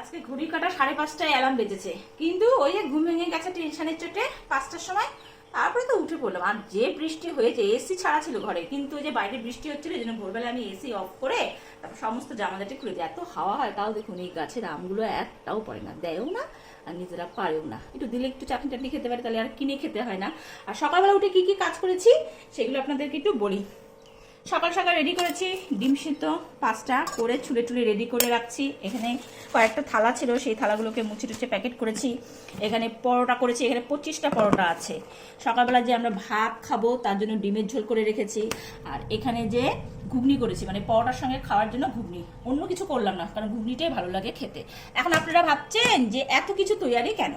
আজকে ঘড়ি কাটা 5:30টায় অ্যালার্ম বেজেছে, কিন্তু ওই যে ঘুম ভেঙে গেছে টেনশনের চোটে 5টার সময়। তারপরে তো উঠে পড়লাম, আর যে বৃষ্টি হয়েছে, এসি ছাড়া ছিল ঘরে, কিন্তু ওই যে বাইরে বৃষ্টি হচ্ছিল, এই জন্য ভোরবেলা আমি এসি অফ করে তারপর সমস্ত জামাজাটি খুলে দিই। এত হাওয়া হয়, তাও দেখুন এই গাছের আমগুলো একটাও পড়ে না, দেয়ও না আর নিজেরা পারেও না। একটু দিলে একটু চাটনি টাটনি খেতে পারে, তাহলে আর কিনে খেতে হয় না। আর সকালবেলা উঠে কি কি কাজ করেছি সেগুলো আপনাদেরকে একটু বলি। সকাল সকাল রেডি করেছি ডিম সিদ্ধ 5টা করে ছুলে টুলে রেডি করে রাখছি। এখানে কয়েকটা থালা ছিল, সেই থালাগুলোকে মুছে টুচে প্যাকেট করেছি। এখানে পরোটা করেছি, এখানে 25টা পরোটা আছে। সকালবেলা যে আমরা ভাত খাবো তার জন্য ডিমের ঝোল করে রেখেছি। আর এখানে যে ঘুগনি করেছি, মানে পরোটার সঙ্গে খাওয়ার জন্য ঘুগনি, অন্য কিছু করলাম না, কারণ ঘুগনিটাই ভালো লাগে খেতে। এখন আপনারা ভাবছেন যে এত কিছু তৈরি কেন।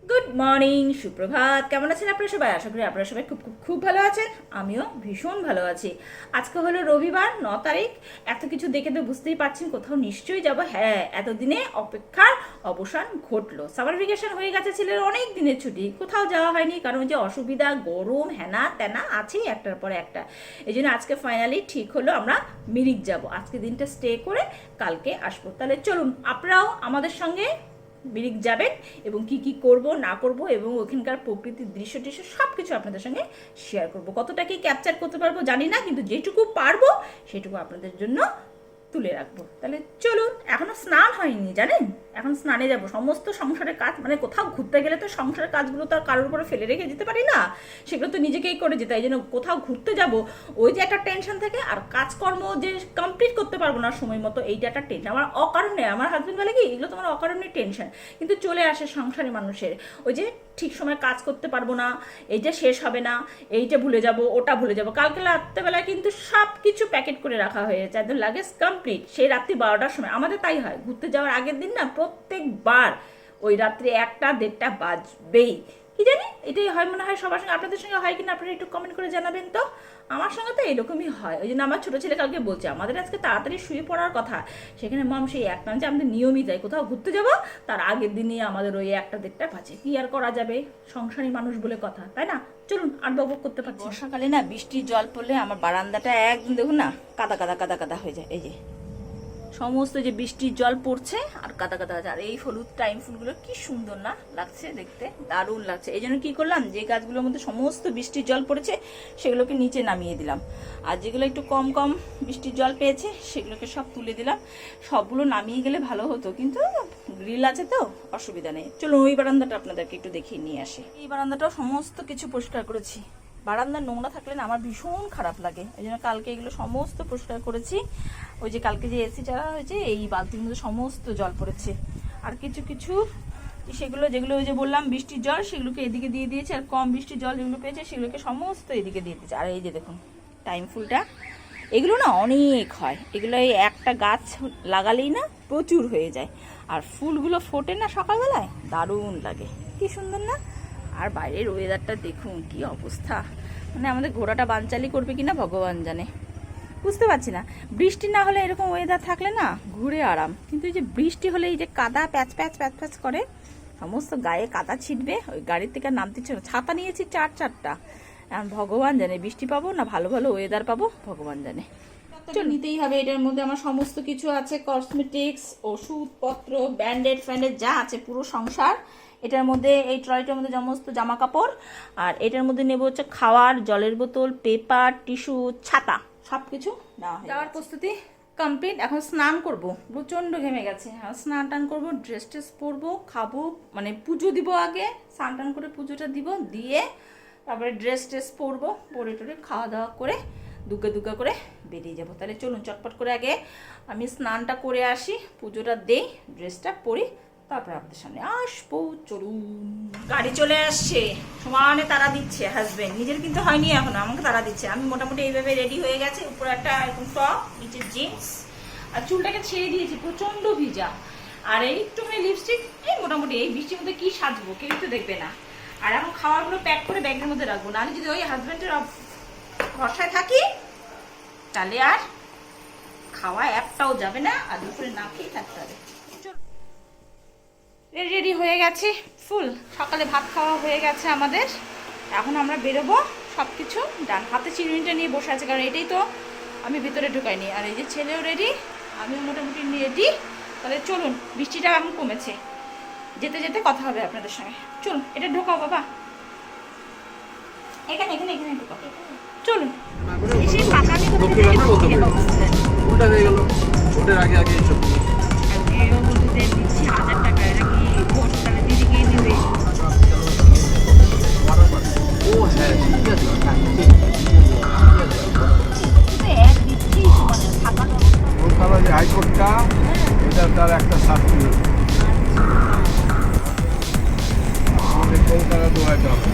গুড মর্নিং, সুপ্রভাত, কেমন আছেন আপনারা সবাই? আশা করি আপনারা সবাই খুব খুব খুব ভালো আছেন। আমিও ভীষণ ভালো আছি। আজকে হলো রবিবার, 9 তারিখ। এত কিছু দেখে তো বুঝতেই পারছেন কোথাও নিশ্চয়ই যাব। হ্যাঁ, এতদিনে অপেক্ষার অবসান ঘটলো। সামার ভ্যাকেশন হয়ে গেছে, ছেলের অনেক দিনের ছুটি, কোথাও যাওয়া হয়নি, কারণ যে অসুবিধা, গরম, হেনা তেনা আছেই একটার পর একটা। এই জন্য আজকে ফাইনালি ঠিক হলো আমরা মিরিক যাব। আজকে দিনটা স্টে করে কালকে আসবো। তাহলে চলুন আপনারাও আমাদের সঙ্গে মিরিক যাবেন, এবং কি কি করব না করব এবং ওখানকার প্রকৃতির দৃশ্য টিশ্য সব কিছু আপনাদের সঙ্গে শেয়ার করব। কতটা কি ক্যাপচার করতে পারবো জানি না, কিন্তু যেটুকু পারবো সেটুকু আপনাদের জন্য তুলে রাখবো। তাহলে চলুন। এখনো স্নান হয়নি জানেন, এখন স্নানে যাব। সমস্ত সংসারের কাজ, মানে কোথাও ঘুরতে গেলে তো সংসারের কাজগুলো তো আর কারোর উপরে ফেলে রেখে যেতে পারি না, সেগুলো তো নিজেকেই করে যেতে হয়। এই জন্য কোথাও ঘুরতে যাব, ওই যে একটা টেনশন থাকে, আর কাজকর্ম যে কমপ্লিট করতে পারবো না সময় মতো, এইটা একটা টেনশন আমার অকারণে। আমার হাজব্যান্ড বলে কি, এগুলো তোমার অকারণে টেনশন, কিন্তু চলে আসে সংসারী মানুষের। ওই যে ঠিক সময় কাজ করতে পারবো না, এইটা শেষ হবে না, এইটা ভুলে যাব, ওটা ভুলে যাব। কালকে রাত্রেবেলায় কিন্তু সব কিছু প্যাকেট করে রাখা হয়েছে, একদম লাগেজ কমপ্লিট। সেই রাত্রি 12টার সময় আমাদের তাই হয়, ঘুরতে যাওয়ার আগের দিন না প্রত্যেকবার ওই রাত্রে 1টা 1:30টা বাজবেই। কি জানি এটাই হয় মনে হয় সবার সঙ্গে। আপনাদের সঙ্গে হয় কিনা আপনারা একটু কমেন্ট করে জানাবেন তো। আমার সঙ্গে তো এরকমই হয়। ওই জন্য আমার ছোটো ছেলে কালকে বলছে আমাদের আজকে তাড়াতাড়ি শুয়ে পড়ার কথা, সেখানে মম সেই একটা যে আমাদের নিয়মই তাই, কোথাও ঘুরতে যাব তার আগের দিনই আমাদের ওই 1টা 1:30টা বাজে। কি আর করা যাবে, সংসারী মানুষ বলে কথা, তাই না? চলুন, আর বকবক করতে পারছি। বর্ষাকালে না বৃষ্টির জল পড়লে আমার বারান্দাটা একদম দেখুন না কাদা কাদা কাদা কাদা হয়ে যায়। এই যে সমস্ত যে বৃষ্টির জল পড়ছে আর কাদা কাদা আছে। আর এই হলুদ টাইম ফুলগুলো কি সুন্দর না লাগছে দেখতে, দারুণ লাগছে। এই জন্য কি করলাম, যে গাছগুলোর মধ্যে সমস্ত বৃষ্টির জল পড়েছে সেগুলোকে নিচে নামিয়ে দিলাম, আর যেগুলো একটু কম কম বৃষ্টির জল পেয়েছে সেগুলোকে সব তুলে দিলাম। সবগুলো নামিয়ে গেলে ভালো হতো, কিন্তু গ্রিল আছে তো অসুবিধা নেই। চলুন ওই বারান্দাটা আপনাদেরকে একটু দেখিয়ে নিয়ে আসি। এই বারান্দাটাও সমস্ত কিছু পরিষ্কার করেছি। বারান্দা নোংরা থাকলে না আমার ভীষণ খারাপ লাগে, এই জন্য কালকে এগুলো সমস্ত পরিষ্কার করেছি। ওই যে কালকে যে এসি চালা হয়েছে, এই বালতির মধ্যে সমস্ত জল পড়েছে। আর কিছু কিছু সেগুলো যেগুলো ওই যে বললাম বৃষ্টির জল, সেগুলোকে এদিকে দিয়ে দিয়েছে। আর কম বৃষ্টির জল যেগুলো পেয়েছে সেগুলোকে সমস্ত এদিকে দিয়ে দিয়েছে। আর এই যে দেখুন টাইম ফুলটা, এগুলো না অনেক হয়, এগুলো এই একটা গাছ লাগালেই না প্রচুর হয়ে যায়। আর ফুলগুলো ফোটে না সকালবেলায়, দারুণ লাগে, কি সুন্দর না। আর বাইরের ওয়েদারটা দেখুন কি অবস্থা, মানে আমাদের ঘোড়াটা বানচালি করবে কিনা ভগবান জানে, বুঝতে পারছি না। বৃষ্টি না হলে এরকম ওয়েদার থাকলে না ঘুরে আরাম, কিন্তু এই যে বৃষ্টি হলে এই যে কাদা প্যাচ প্যাচ প্যাচ প্যাচ করে, সমস্ত গায়ে কাদা ছিটবে। ওই গাড়ির থেকে নামতে ইচ্ছে না। ছাতা নিয়েছি 4-4টা, এখন ভগবান জানে বৃষ্টি পাবো না ভালো ভালো ওয়েদার পাবো, ভগবান জানে। নিতেই হবে, এটার মধ্যে আমার সমস্ত কিছু আছে, কসমেটিক্স, ওষুধপত্র, ব্যান্ডেড ফ্যান্ডেড যা আছে পুরো সংসার। এটার মধ্যে এই ট্রয়টার মধ্যে সমস্ত জামা কাপড়, আর এটার মধ্যে নেবো হচ্ছে খাওয়ার, জলের বোতল, পেপার, টিস্যু, ছাতা, সব কিছু যাওয়ার প্রস্তুতি কমপ্লিট। এখন স্নান করব, প্রচণ্ড ঘেমে গেছে। আর স্নান টান করবো, ড্রেস ট্রেস পরবো, খাবো, মানে পুজো দিব আগে, স্নান টান করে পুজোটা দিব, দিয়ে তারপরে ড্রেস ট্রেস পরবো, পরে টরে খাওয়া দাওয়া করে দুগ্গা দুগ্গা করে বেরিয়ে যাবো। তাহলে চলুন চটপট করে আগে আমি স্নানটা করে আসি, পুজোটা দেই, ড্রেসটা পরি, তারপর আপনাদের সামনে আসবো। চলুন। গাড়ি চলে আসছে, সমানে তারা দিচ্ছে হাজবেন্ড, নিজের কিন্তু হয়নি এখনো, আমাকে তারা দিচ্ছে। আমি মোটামুটি এইভাবে রেডি হয়ে গেছে, উপরে একটা এরকম টপ, নিচে জিন্স, আর চুলটাকে ছেড়ে দিয়েছি, প্রচন্ড ভিজা। আর এই একটুখানি লিপস্টিক, এই মোটামুটি এই বৃষ্টির মধ্যে কি সাজবো কেউ তো দেখবে না। আর এখন খাবারগুলো প্যাক করে ব্যাগের মধ্যে রাখবো, নাহলে যদি ওই হাজবেন্ডের ভরসায় থাকি তাহলে আর খাওয়া একটাও যাবে না, আর দুপুরে না খেয়ে থাকতে হবে। রেডি রেডি হয়ে গেছে ফুল, সকালে ভাত খাওয়া হয়ে গেছে আমাদের। এখন আমরা বেরোবো, সব কিছু ডান। হাতে চিরুনিটা নিয়ে বসে আছে, কারণ এটাই তো আমি ভিতরে ঢুকাইনি। আর এই যে ছেলেও রেডি, আমিও মোটামুটি রেডি, তাহলে চলুন, বৃষ্টিটা এখন কমেছে, যেতে যেতে কথা হবে আপনাদের সঙ্গে। চলুন, এটা ঢোকাও বাবা, এখানে এখানে এখানে ঢোকাও। চলুন, এসে পাকা নিয়ে উল্টা হয়ে গেল, ওটার আগে আগে এইসব বন্ধুদের দিচ্ছি 1000 টাকা, এটা কি ভোট তাহলে দিদি গিয়ে নেবে। ও হ্যাঁ ঠিক আছে, এক দিচ্ছি মানে থাকার কলকাতা যে হাইকোর্টটা, এটা তার একটা সার্টিফিকেট, আমাদের কলকাতা দোহাইতে হবে।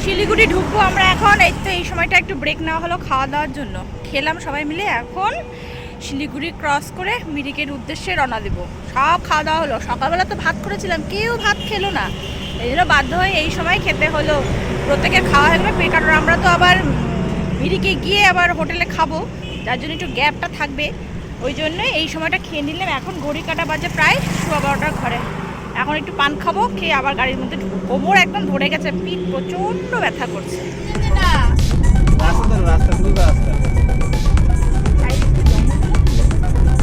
শিলিগুড়ি ঢুকবো আমরা এখন। এই তো এই সময়টা একটু ব্রেক নেওয়া হলো খাওয়া দাওয়ার জন্য, খেলাম সবাই মিলে। এখন শিলিগুড়ি ক্রস করে মিরিকের উদ্দেশ্যে রওনা দেবো। সব খাওয়া দাওয়া হলো, সকালবেলা তো ভাত করেছিলাম, কেউ ভাত খেলো না, এই জন্য বাধ্য হয়ে এই সময় খেতে হলো। প্রত্যেকের খাওয়া হয়ে গেলো, কারণ আমরা তো আবার মিরিকে গিয়ে আবার হোটেলে খাবো, যার জন্য একটু গ্যাপটা থাকবে, ওই জন্য এই সময়টা খেয়ে নিলাম। এখন ঘড়ি কাটা বাজে প্রায় 12:15 ঘরে। এখন একটু পান খাবো, খেয়ে আবার গাড়ির মধ্যে ঢুকবো। কোমর একদম ধরে গেছে, পিঠ প্রচণ্ড ব্যথা করছে।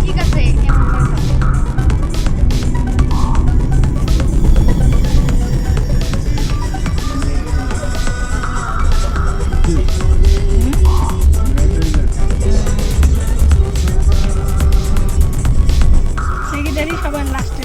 ঠিক আছে, সেক্রেটারি সবার লাস্টে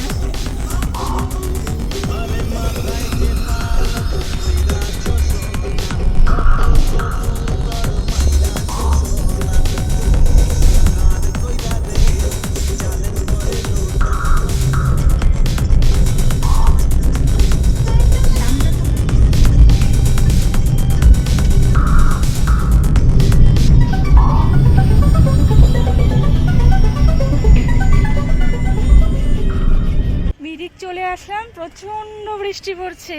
চলে আসলাম। প্রচন্ড বৃষ্টি পড়ছে।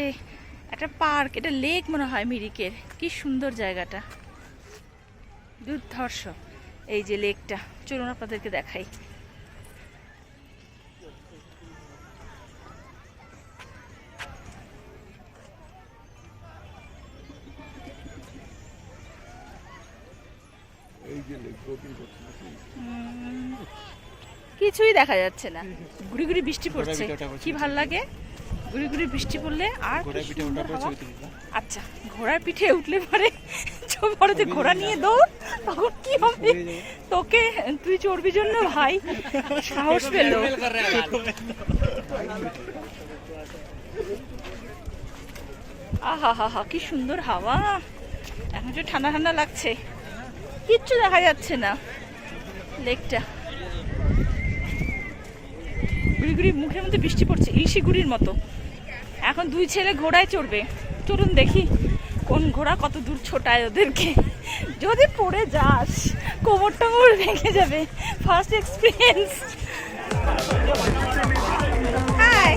একটা পার্ক, এটা লেক মনে হয় মিরিকের। কি সুন্দর জায়গাটা, দুর্ধর্ষ এই যে লেকটা। চলুন আপনাদেরকে দেখাই। কিছুই দেখা যাচ্ছে না, গুড়ি গুড়ি বৃষ্টি পড়ছে। কি ভাল লাগে গুড়ি গুড়ি বৃষ্টি পড়লে। আর আচ্ছা, ঘোড়ার পিঠে উঠলে পরে পরে যে ঘোড়া নিয়ে দৌড়, তখন কি হবে? তোকে তুই চড়বি জন্য ভাই সাহস পেল। আহা হা হা, কি সুন্দর হাওয়া। এখন যে ঠান্ডা ঠান্ডা লাগছে, কিচ্ছু দেখা যাচ্ছে না লেকটা। গুড়ি গুড়ি মুখের মধ্যে বৃষ্টি পড়ছে, ইলশি গুড়ির মতো। এখন দুই ছেলে ঘোড়ায় চড়বে। চলুন দেখি কোন ঘোড়া কত দূর ছোটায় ওদেরকে। যদি পড়ে যাস কোমর টোমর ভেঙে যাবে। First experience. হাই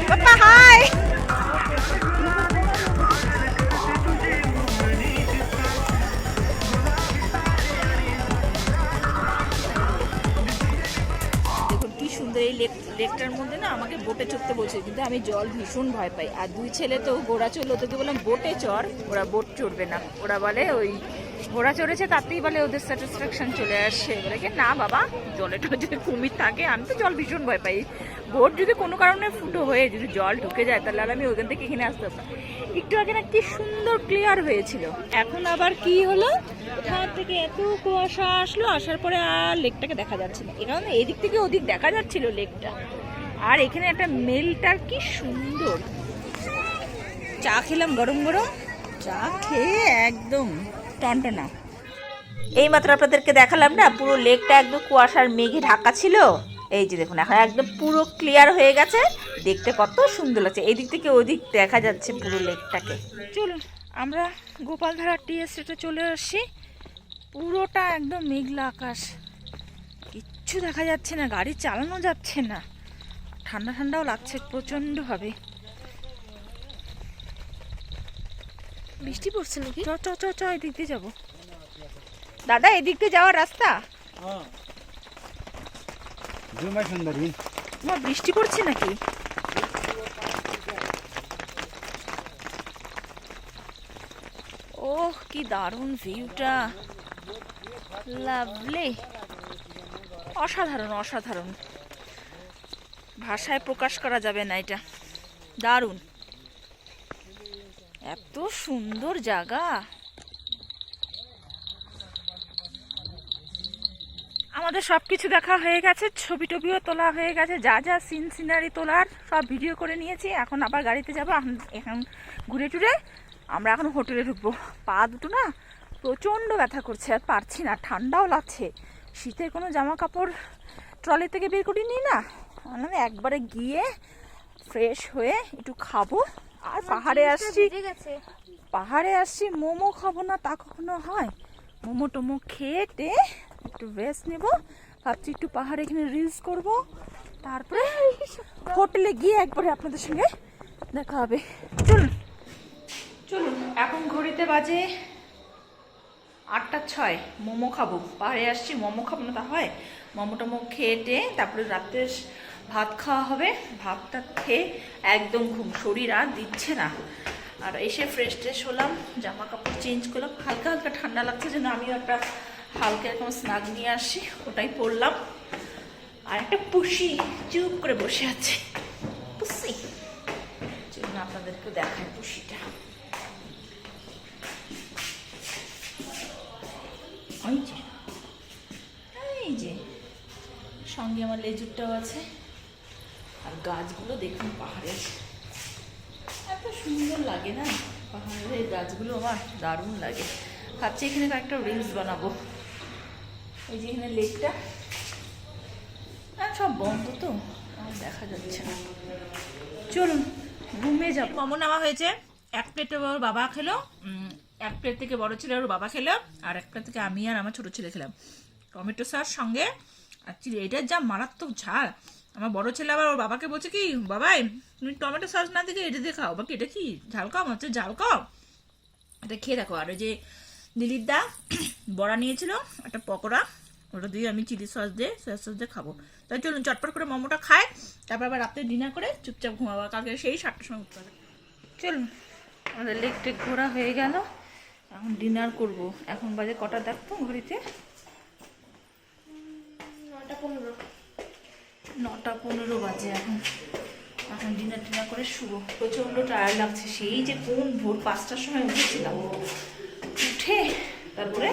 বাবা, হাই। এই লেকটার মধ্যে না আমাকে বোটে চড়তে বলছে, কিন্তু আমি জল ভীষণ ভয় পাই। আর দুই ছেলে তো ঘোড়া চড়লো, ওদেরকে বললাম বোটে চড়, ওরা বোট চড়বে না। ওরা বলে ওই ঘোড়া চড়েছে তাতেই বলে ওদের স্যাটিসফ্যাকশন চলে আসে। বলে কি না বাবা, জলে যদি কুমির থাকে, আমি তো জল ভীষণ ভয় পাই। বোট যদি কোনো কারণে ফুটো হয়ে যদি জল ঢুকে যায়, তাহলে আর আমি ওখান থেকে এখানে আসতে পারবো না। একটু আগে না কি সুন্দর ক্লিয়ার হয়েছিল, এখন আবার কি হলো, ওখান থেকে এত কুয়াশা আসলো, আসার পরে আর লেকটাকে দেখা যাচ্ছে না। এখানে এদিক থেকে ওদিক দেখা যাচ্ছিল লেকটা। আর এখানে একটা মেলটার কি সুন্দর। চা খেলাম গরম গরম, চা খেয়ে একদম টনটনা। এইমাত্র আপনাদেরকে দেখালাম না, পুরো লেকটা একদম কুয়াশার মেঘে ঢাকা ছিল। এই যে দেখুন, এখন একদম পুরো ক্লিয়ার হয়ে গেছে, দেখতে কত সুন্দর লাগছে। এদিক থেকে ওদিক দেখা যাচ্ছে পুরো লেকটাকে। চলুন আমরা গোপালধারা টি এস্টেটে চলে আসছি। পুরোটা একদম মেঘলা আকাশ, কিচ্ছু দেখা যাচ্ছে না, গাড়ি চালানো যাচ্ছে না। ঠান্ডা ঠান্ডাও লাগছে প্রচন্ডভাবে। বৃষ্টি পড়ছে নাকি? চ চ চ চ, এদিক দিয়ে যাবো। দাদা, এদিক দিয়ে যাওয়ার রাস্তা? বৃষ্টি পড়ছে নাকি? ওহ কি দারুণ ভিউটা। লাভলি, অসাধারণ অসাধারণ, ভাষায় প্রকাশ করা যাবে না, এটা দারুণ, এত সুন্দর জায়গা। আমাদের সব কিছু দেখা হয়ে গেছে, ছবি টবিও তোলা হয়ে গেছে, যা যা সিনারি তোলার সব ভিডিও করে নিয়েছি। এখন আবার গাড়িতে যাবো, এখন ঘুরে টুরে আমরা এখন হোটেলে ঢুকবো। পা দুটো না প্রচণ্ড ব্যথা করছে, আর পারছি না, ঠান্ডাও লাগছে। শীতের কোনো জামা কাপড় ট্রলি থেকে বের করিনি না, মানে একবারে গিয়ে ফ্রেশ হয়ে একটু খাবো। আর পাহাড়ে আসছি মোমো খাবো না তা কখনো হয়? মোমো টোমো খেয়ে একটু রেস্ট নেব, ভাবছি একটু পাহাড়ে এখানে রিলস করব, তারপরে হোটেলে গিয়ে একবারে আপনাদের সঙ্গে দেখা হবে। চলুন চলুন, এখন ঘড়িতে বাজে 8:06। মোমো খাবো, পাহাড়ে আসছি, মোমো খাবো না তা হয়? মোমো টোমো খেয়ে তারপরে রাত্রে ভাত খাওয়া হবে। ভাতটা খেয়ে একদম ঘুম, শরীর আর দিচ্ছে না। আর এসে ফ্রেশ ট্রেশ হলাম, জামা কাপড় চেঞ্জ করলাম, হালকা হালকা ঠান্ডা লাগছে যেন আমিও একটা হালকা এরকম স্নাগ নিয়ে আসি, ওটাই পরলাম। আর একটা পুষি চুপ করে বসে আছে, পুষি, চলুন আপনাদেরকে দেখায় পুষিটা। এই যে সঙ্গে আমার লেজুরটাও আছে। আর গাছগুলো দেখুন পাহাড়ের, এত সুন্দর লাগে না পাহাড়ের গাছগুলো, আমার দারুণ লাগে। ভাবছি এখানে একটা রিলস বানাবো। এই যে এখানে লেকটা, সব বন্ধ তো আর দেখা যাচ্ছে না। চলুন ঘুমিয়ে যাবো। মোমো নেওয়া হয়েছে, এক প্লেট ওর বাবা খেলো, এক প্লেট থেকে বড় ছেলে ওর বাবা খেলো, আর এক প্লেট থেকে আমি আর আমার ছোট ছেলে খেলাম। টমেটো সস সঙ্গে আর চিলি, এটার যা মারাত্মক ঝাল। আমার বড় ছেলে আবার ওর বাবাকে বলছে কি, বাবাই তুমি টমেটো সস না দেখে এটা দিয়ে খাও, বাকি এটা কি ঝাল কম হচ্ছে, ঝাল কম, এটা খেয়ে দেখো। আর ওই যে দিলীপ দা বড়া নিয়েছিল একটা পকোড়া, ওটা দিয়ে আমি চিলি সস দিয়ে সয়া সস দিয়ে খাবো। তাই চলুন চটপট করে মোমোটা খাই, তারপর আবার রাত্রে ডিনার করে চুপচাপ ঘুমাবো, কালকে সেই 7টার সময় উঠতে হবে। চলুন, আমাদের লেক টেক ঘোরা হয়ে গেল, এখন ডিনার করব। এখন বাজে কটা দেখতো ঘড়িতে? 9:15 বাজে এখন। এখন ডিনার টিনার করে শুবো, প্রচণ্ড টায়ার্ড লাগছে। সেই যে কোন ভোর 5টার সময় উঠেছিলাম, উঠে তারপরে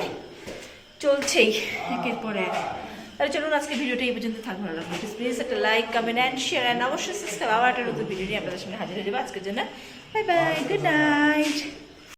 চলছেই একের পর এক। তাহলে চলুন আজকে ভিডিওটা এই পর্যন্ত থাক, ভালো লাগবে প্লিজ একটা like comment and share and অবশ্যই সাবস্ক্রাইব। আবার একটা নতুন ভিডিও নিয়ে আপনাদের সামনে হাজির হয়ে যাবো। আজকের জন্য বাই বাই, গুড নাইট।